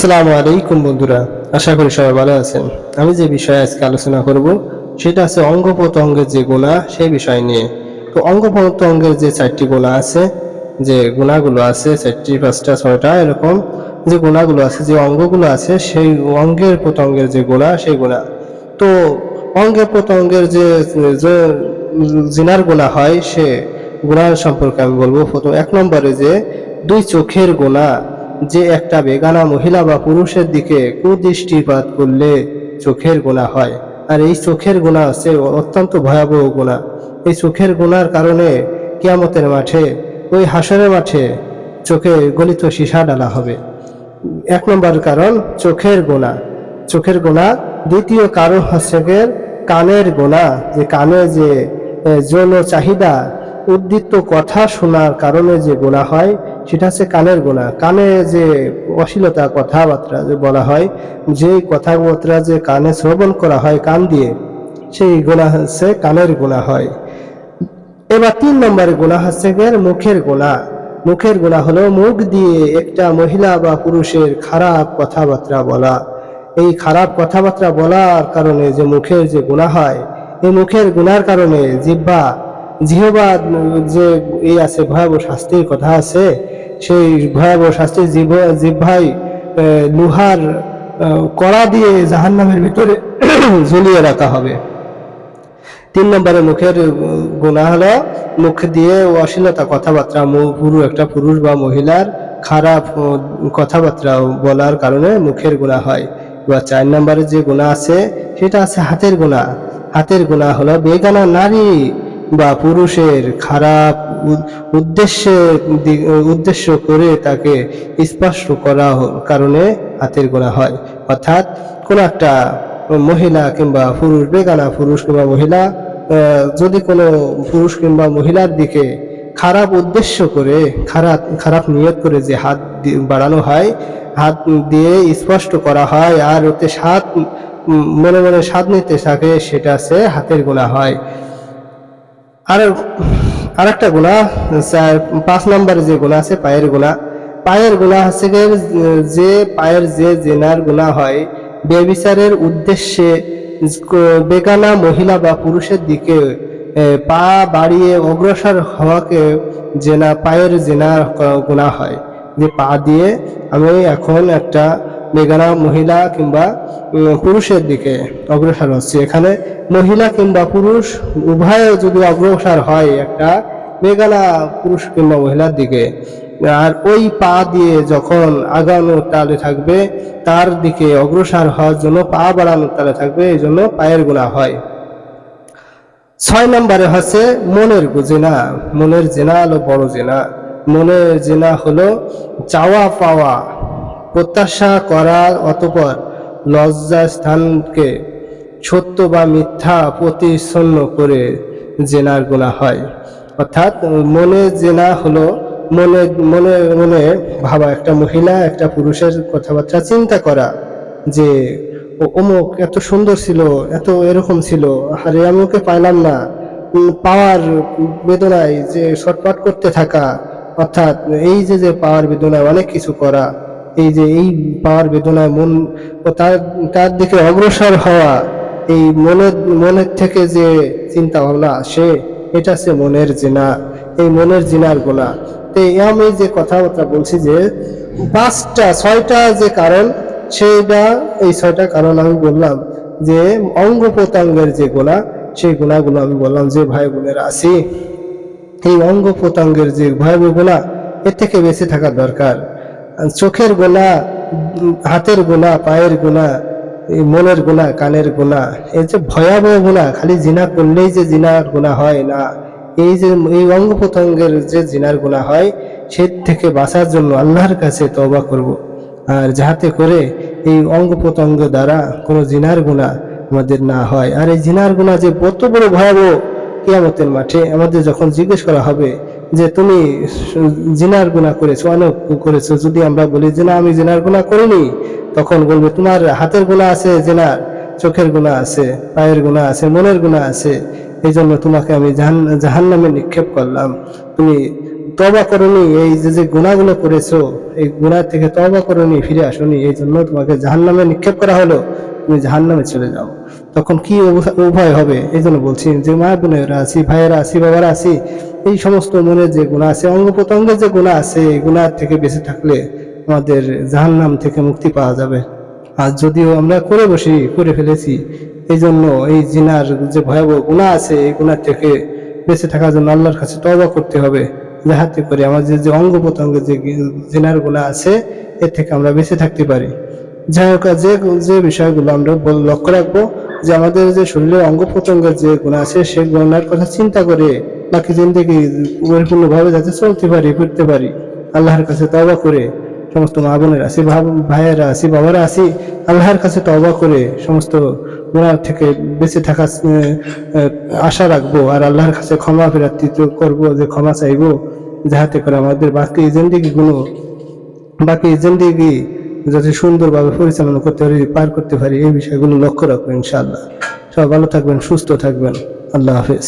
আসসালামু আলাইকুম বন্ধুরা, আশা করি সবাই ভালো আছেন। আমি যে বিষয়ে আজকে আলোচনা করব সেটা আছে অঙ্গ প্রত্যঙ্গের যে গুনাহ সেই বিষয় নিয়ে। তো অঙ্গ প্রত্যঙ্গের যে 4টি গুনাহ আছে, যে গুনাহগুলো আছে 4টি 5টা 6টা এরকম যে গুনাহগুলো আছে, যে অঙ্গগুলো আছে সেই অঙ্গের প্রত্যঙ্গের যে গুনাহ সেই গুনাহ। তো অঙ্গে প্রত্যঙ্গের যে যে জিনার গুনাহ হয় সে গুনাহ সম্পর্কে আমি বলবো। প্রথম 1 নম্বরে যে 2 চোখের গুনাহ, যে একটা বেগানা মহিলা বা পুরুষের দিকে কুদৃষ্টিপাত করলে চোখের গুনাহ হয়। আর এই চোখের গুনাহ হচ্ছে অত্যন্ত ভয়াবহ গুনাহ। এই চোখের গুনার কারণে কিয়ামতের মাঠে, ওই হাসরের মাঠে চোখে গলিত সীসা ডালা হবে। 1 নম্বর কারণ চোখের গুনাহ। চোখের গুনাহ। দ্বিতীয় কারণ হচ্ছে গিয়ে কানের গুনাহ, যে কানে যে যৌন চাহিদা, উদ্দীপ্ত কথা শোনার কারণে যে গুনাহ হয় সেটা হচ্ছে কানের গুনাহ। কানে যে অশ্লীলতা কথাবার্তা যে বলা হয়, যে কথাবার্তা যে কানে শ্রবণ করা হয় কান দিয়ে, সেই গুনাহ হচ্ছে কানের গুনাহ হয়। এবার 3 নম্বরে গুনাহ হচ্ছে গিয়ে মুখের গুনাহ। মুখের গুনাহ হলো মুখ দিয়ে একটা মহিলা বা পুরুষের খারাপ কথাবার্তা বলা। এই খারাপ কথাবার্তা বলার কারণে যে মুখের যে গুনাহ হয়, এই মুখের গুনার কারণে জিহ্বা যে এই আছে ভয়াবহ শাস্তির কথা আছে, সেই ভয়াবহ শাস্তির জিহ্বায় লোহার কড়া দিয়ে জাহান্নামের ভিতরে ঝুলিয়ে রাখা হবে। 3 নম্বরে মুখের গুনাহ হলো মুখ দিয়ে অশ্লীলতা কথাবার্তা, একটা পুরুষ বা মহিলার খারাপ কথাবার্তা বলার কারণে মুখের গুনাহ হয়। এবার 4 নম্বরে যে গুনাহ আছে সেটা আছে হাতের গুনাহ। হাতের গুনাহ হলো বেগানা নারী বা পুরুষের খারাপ উদ্দেশ্য করে তাকে স্পর্শ করার কারণে হাতের গুনাহ হয়। অর্থাৎ কোন একটা মহিলা কিংবা পুরুষ, বেগানা পুরুষ কিংবা মহিলা যদি কোনো পুরুষ কিংবা মহিলার দিকে খারাপ উদ্দেশ্য করে, খারাপ নিয়ত করে যে হাত বাড়ানো হয়, হাত দিয়ে স্পষ্ট করা হয় আর ওতে স্বাদ মনে মনে স্বাদ নিতে থাকে, সেটা আছে হাতের গুনাহ হয়। আর একটা গুনাহ 5 নম্বরে যে গুনাহ আছে পায়ের গুনাহ। পায়ের গুনাহ হচ্ছে যে পায়ের যে জেনার গুনাহ হয় ব্যভিচারের উদ্দেশ্যে বেগানা মহিলা বা পুরুষের দিকে পা বাড়িয়ে অগ্রসর হওয়াকে পায়ের জেনার গুনাহ হয়। যে পা দিয়ে আমি এখন একটা বেগানা মহিলা কিংবা পুরুষের দিকে অগ্রসর হচ্ছে। এখানে মহিলা কিংবা পুরুষ উভয় যদি অগ্রসর হয় একটা বেগানা পুরুষ কিংবা মহিলার দিকে, আর ওই পা দিয়ে যখন আগানোর তালে থাকবে, তার দিকে অগ্রসর হওয়ার জন্য পা বাড়ানোর তালে থাকবে, এই জন্য পায়ের গুনাহ হয়। 6 নম্বরে হচ্ছে মনের জেনা। মনের জেনা হলো বড় জেনা। মনের জেনা হলো চাওয়া পাওয়া, প্রত্যাশা করা, অতঃপর লজ্জা স্থানকে সত্য বা মিথ্যা প্রতিচ্ছন্ন করে জেনার গুনাহ হয়। অর্থাৎ মনের জেনা হলো মনে মনে মনে ভাবা, একটা মহিলা একটা পুরুষের কথাবার্তা চিন্তা করা, যে অমুক এত সুন্দর ছিল, এত এরকম ছিল, আরে আমি ওকে পাইলাম না, পাওয়ার বেদনায় যে ছটফট করতে থাকা। অর্থাৎ এই যে পাওয়ার বেদনায় অনেক কিছু করা, এই পাওয়ার বেদনায় মন ও তার দিকে অগ্রসর হওয়া, এই মনের থেকে যে চিন্তা ভাবনা আসে, এটা হচ্ছে মনের জিনা। এই মনের জিনার গুনাহ। তো আমি যে কথাবার্তা বলছি যে 6টা যে কারণ, এই 6টা কারণ আমি বললাম, যে অঙ্গ প্রত্যঙ্গের যে গুনাহ, সেই গুনাহগুলো আমি বললাম। যে ভাই বোনেরা আছি, এই অঙ্গ প্রত্যঙ্গের যে ভয়াবহ গুনাহ, এর থেকে বেঁচে থাকা দরকার। চোখের গুনাহ, হাতের গুনাহ, পায়ের গুনাহ, এই মনের গুনাহ, কানের গুনাহ, এই যে ভয়াবহ গুনাহ, খালি জিনা করলেই যে জিনার গুনাহ হয় না, এই অঙ্গ প্রত্যঙ্গের যে জিনার গুনাহ হয়, সে থেকে বাঁচার জন্য আল্লাহর কাছে তওবা করব। আর যাহাতে করে এই অঙ্গ প্রত্যঙ্গ দ্বারা কোনো জিনার গুনাহ আমাদের না হয়। আর এই জিনার গুনাহ যে কত বড় ভয়াবহ, কিয়ামতের মাঠে আমাদের যখন জিজ্ঞেস করা হবে যে তুমি জিনার গুনাহ করেছো, অনেক করেছো, যদি আমরা বলি যে না আমি জিনার গুনাহ করিনি, তখন বলবে তোমার হাতের গুনাহ আছে জিনার, চোখের গুনাহ আছে, পায়ের গুনাহ আছে, মনের গুনাহ আছে, এই জন্য তোমাকে আমি জাহান্নামে নিক্ষেপ করলাম। তুমি তওবা করনি, এই যে গুনাহগুলো করেছো এই গুনাহ থেকে তওবা করনি, ফিরে আসনি, এই জন্য তোমাকে জাহান্নামে নিক্ষেপ করা হলো, তুমি জাহান্নামে চলে যাও। তখন কি উভয় হবে? এই জন্য বলছি যে মা বোনেরা আছি, ভাইয়েরা আছি, বাবারা আছি, এই সমস্ত মনের যে গুনাহ আছে, অঙ্গ প্রত্যঙ্গের যে গুনাহ আছে, এই গুনাহ থেকে বেঁচে থাকলে আমাদের জাহান্নাম থেকে মুক্তি পাওয়া যাবে। আর যদিও আমরা করে ফেলেছি, এই জন্য এই জিনার যে ভয়াবহ গুনাহ আছে, এই গুনাহ থেকে বেঁচে থাকার জন্য আল্লাহর কাছে তওবা করতে হবে, যাহাতে করে আমাদের যে অঙ্গ প্রত্যঙ্গের যে জিনার গুনাহ আছে এর থেকে আমরা বেঁচে থাকতে পারি। যাই হোক, যে বিষয়গুলো আমরা লক্ষ্য রাখবো যে আমাদের যে শরীরের অঙ্গ প্রত্যঙ্গের যে গুনাহ আছে সে গুনাহের কথা চিন্তা করে বাকি জিন্দেগি পরিপূর্ণভাবে যাতে চলতে পারি, ফিরতে পারি, আল্লাহর কাছে তওবা করে, সমস্ত মা বোনের আছি, ভাইয়েরা আছি, বাবারা আছি, আল্লাহর কাছে তওবা করে সমস্ত গুনাহ থেকে বেঁচে থাকার আশা রাখবো। আর আল্লাহর কাছে ক্ষমা প্রার্থী করবো, যে ক্ষমা চাইবো, যাহাতে করে আমাদের বাকি জিন্দেগি যাতে সুন্দরভাবে পরিচালনা করতে পারি, পার করতে পারি, এই বিষয়গুলো লক্ষ্য রাখবো ইনশাআল্লাহ। সবাই ভালো থাকবেন, সুস্থ থাকবেন। আল্লাহ হাফেজ।